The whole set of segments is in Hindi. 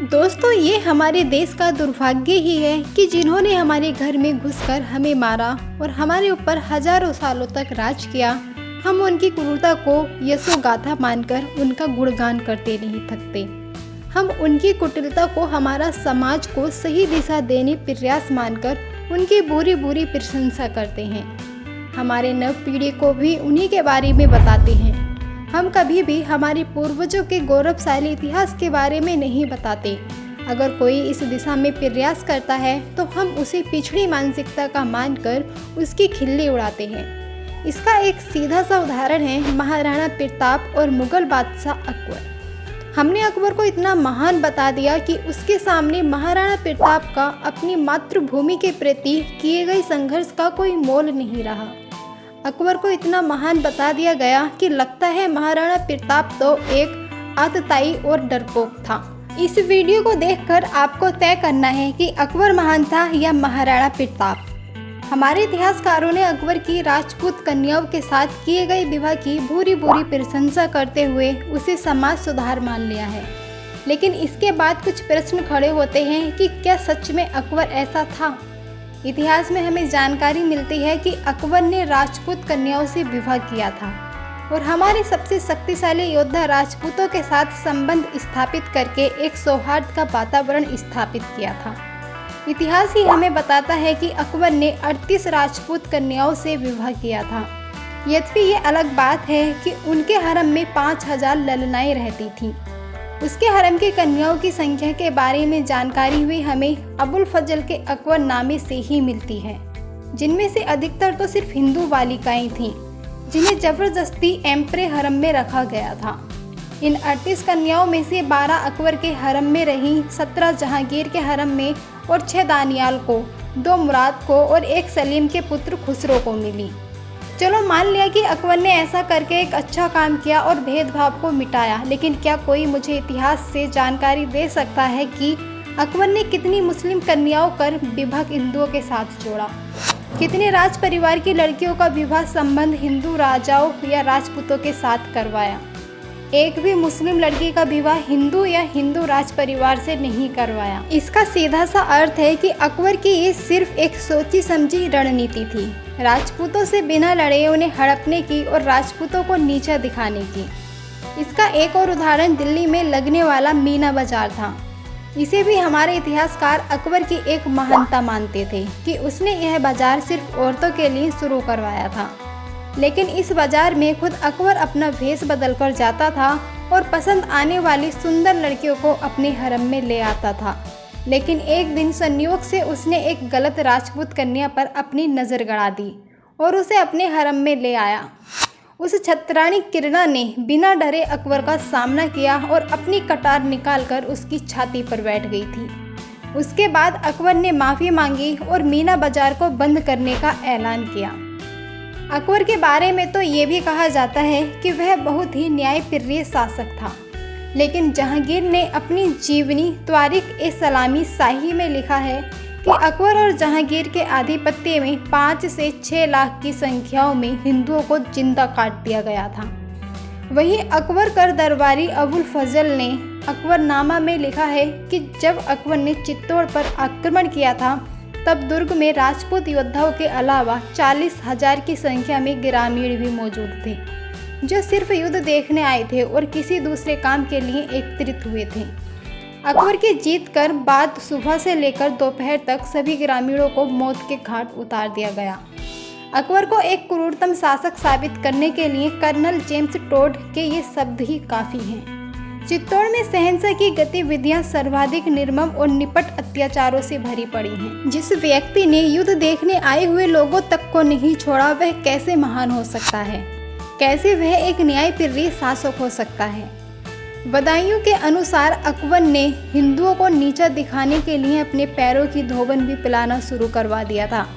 दोस्तों, ये हमारे देश का दुर्भाग्य ही है कि जिन्होंने हमारे घर में घुसकर हमें मारा और हमारे ऊपर हजारों सालों तक राज किया, हम उनकी क्रूरता को यशोगाथा मानकर उनका गुणगान करते नहीं थकते। हम उनकी कुटिलता को हमारा समाज को सही दिशा देने प्रयास मानकर उनकी बुरी बुरी प्रशंसा करते हैं। हमारे नव पीढ़ी को भी उन्हीं के बारे में बताते हैं। हम कभी भी हमारे पूर्वजों के गौरवशाली इतिहास के बारे में नहीं बताते। अगर कोई इस दिशा में प्रयास करता है तो हम उसे पिछड़ी मानसिकता का मानकर उसकी खिल्ली उड़ाते हैं। इसका एक सीधा सा उदाहरण है महाराणा प्रताप और मुगल बादशाह अकबर। हमने अकबर को इतना महान बता दिया कि उसके सामने महाराणा प्रताप का अपनी मातृभूमि के प्रति किए गए संघर्ष का कोई मोल नहीं रहा। अकबर को इतना महान बता दिया गया कि लगता है महाराणा प्रताप तो एक आतताई और डरपोक था। इस वीडियो को देखकर आपको तय करना है कि अकबर महान था या महाराणा प्रताप। हमारे इतिहासकारों ने अकबर की राजपूत कन्याओं के साथ किए गए विवाह की बुरी बुरी प्रशंसा करते हुए उसे समाज सुधार मान लिया है। लेकिन इसके बाद कुछ प्रश्न खड़े होते हैं कि क्या सच में अकबर ऐसा था? इतिहास में हमें जानकारी मिलती है कि अकबर ने राजपूत कन्याओं से विवाह किया था और हमारे सबसे शक्तिशाली योद्धा राजपूतों के साथ संबंध स्थापित करके एक सौहार्द का वातावरण स्थापित किया था। इतिहास ही हमें बताता है कि अकबर ने 38 राजपूत कन्याओं से विवाह किया था। यद्यपि ये अलग बात है कि उनके हरम में 5000 ललनाएं रहती थीं। उसके हरम की कन्याओं की संख्या के बारे में जानकारी हुई हमें अबुल फजल के अकबर नामे से ही मिलती है, जिनमें से अधिकतर तो सिर्फ हिंदू बालिकाएं थीं, जिन्हें जबरदस्ती एम्परे हरम में रखा गया था। इन 38 कन्याओं में से 12 अकबर के हरम में रहीं, 17 जहांगीर के हरम में और 6 दानियाल को, 2 मुराद को और 1 सलीम के पुत्र खुसरो को मिली। चलो मान लिया कि अकबर ने ऐसा करके एक अच्छा काम किया और भेदभाव को मिटाया, लेकिन क्या कोई मुझे इतिहास से जानकारी दे सकता है कि अकबर ने कितनी मुस्लिम कन्याओं कर विवाह हिंदुओं के साथ जोड़ा? कितने राज परिवार की लड़कियों का विवाह संबंध हिंदू राजाओं या राजपूतों के साथ करवाया? एक भी मुस्लिम लड़की का विवाह हिंदू या हिंदू राज परिवार से नहीं करवाया। इसका सीधा सा अर्थ है कि अकबर की ये सिर्फ एक सोची समझी रणनीति थी, राजपूतों से बिना लड़े उन्हें हड़पने की और राजपूतों को नीचा दिखाने की। इसका एक और उदाहरण दिल्ली में लगने वाला मीना बाजार था। इसे भी हमारे इतिहासकार अकबर की एक महानता मानते थे कि उसने यह बाजार सिर्फ औरतों के लिए शुरू करवाया था। लेकिन इस बाजार में खुद अकबर अपना भेष बदलकर जाता था और पसंद आने वाली सुंदर लड़कियों को अपने हरम में ले आता था। लेकिन एक दिन संयोग से उसने एक गलत राजपूत कन्या पर अपनी नज़र गड़ा दी और उसे अपने हरम में ले आया। उस छत्राणी किरणा ने बिना डरे अकबर का सामना किया और अपनी कटार निकालकर उसकी छाती पर बैठ गई थी। उसके बाद अकबर ने माफ़ी मांगी और मीना बाजार को बंद करने का ऐलान किया। अकबर के बारे में तो ये भी कहा जाता है कि वह बहुत ही न्यायप्रिय शासक था। लेकिन जहांगीर ने अपनी जीवनी तारीख-ए-सलामी शाही में लिखा है कि अकबर और जहांगीर के आधिपत्य में 5 से 6 लाख की संख्याओं में हिंदुओं को जिंदा काट दिया गया था। वहीं अकबर कर दरबारी अबुल फजल ने अकबरनामा में लिखा है कि जब अकबर ने चित्तौड़ पर आक्रमण किया था तब दुर्ग में राजपूत योद्धाओं के अलावा 40,000 की संख्या में ग्रामीण भी मौजूद थे, जो सिर्फ युद्ध देखने आए थे और किसी दूसरे काम के लिए एकत्रित हुए थे। अकबर की जीत कर बाद सुबह से लेकर दोपहर तक सभी ग्रामीणों को मौत के घाट उतार दिया गया। अकबर को एक क्रूरतम शासक साबित करने के लिए कर्नल जेम्स टोड के ये शब्द ही काफ़ी हैं। चित्तौड़ में शहंशाह की गतिविधियां सर्वाधिक निर्मम और निपट अत्याचारों से भरी पड़ी हैं। जिस व्यक्ति ने युद्ध देखने आए हुए लोगों तक को नहीं छोड़ा, वह कैसे महान हो सकता है? कैसे वह एक न्यायप्रिय शासक हो सकता है? बदायूं के अनुसार अकबर ने हिंदुओं को नीचा दिखाने के लिए अपने पैरों की धोबन भी पिलाना शुरू करवा दिया था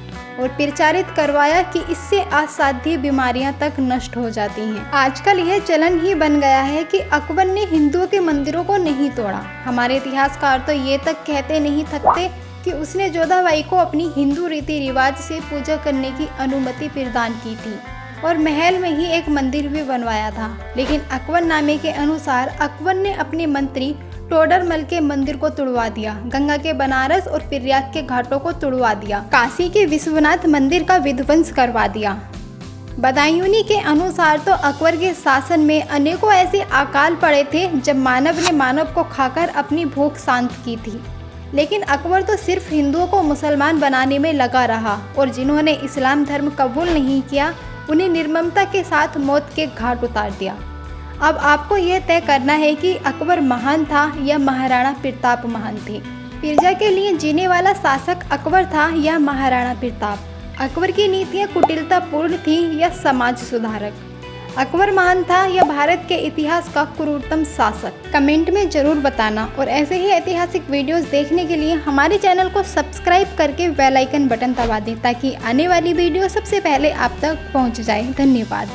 और प्रचारित करवाया कि इससे असाध्य बीमारियां तक नष्ट हो जाती हैं। आजकल यह चलन ही बन गया है कि अकबर ने हिंदुओं के मंदिरों को नहीं तोड़ा। हमारे इतिहासकार तो ये तक कहते नहीं थकते कि उसने जोधाबाई को अपनी हिंदू रीति रिवाज से पूजा करने की अनुमति प्रदान की थी और महल में ही एक मंदिर भी बनवाया था। लेकिन अकबरनामे के अनुसार अकबर ने अपने मंत्री टोडरमल के मंदिर को तुड़वा दिया, गंगा के बनारस और प्रयाग के घाटों को तुड़वा दिया, काशी के विश्वनाथ मंदिर का विध्वंस करवा दिया। बदायूनी के अनुसार तो अकबर के शासन में अनेकों ऐसे अकाल पड़े थे जब मानव ने मानव को खाकर अपनी भूख शांत की थी, लेकिन अकबर तो सिर्फ हिंदुओं को मुसलमान बनाने में लगा रहा और जिन्होंने इस्लाम धर्म कबूल नहीं किया उन्हें निर्ममता के साथ मौत के घाट उतार दिया। अब आपको यह तय करना है कि अकबर महान था या महाराणा प्रताप महान थे। प्रजा के लिए जीने वाला शासक अकबर था या महाराणा प्रताप। अकबर की नीतियाँ कुटिलतापूर्ण थी या समाज सुधारक। अकबर महान था या भारत के इतिहास का क्रूरतम शासक। कमेंट में जरूर बताना और ऐसे ही ऐतिहासिक वीडियोस देखने के लिए हमारे चैनल को सब्सक्राइब करके बेल आइकन बटन दबा दें ताकि आने वाली वीडियो सबसे पहले आप तक पहुंच जाए। धन्यवाद।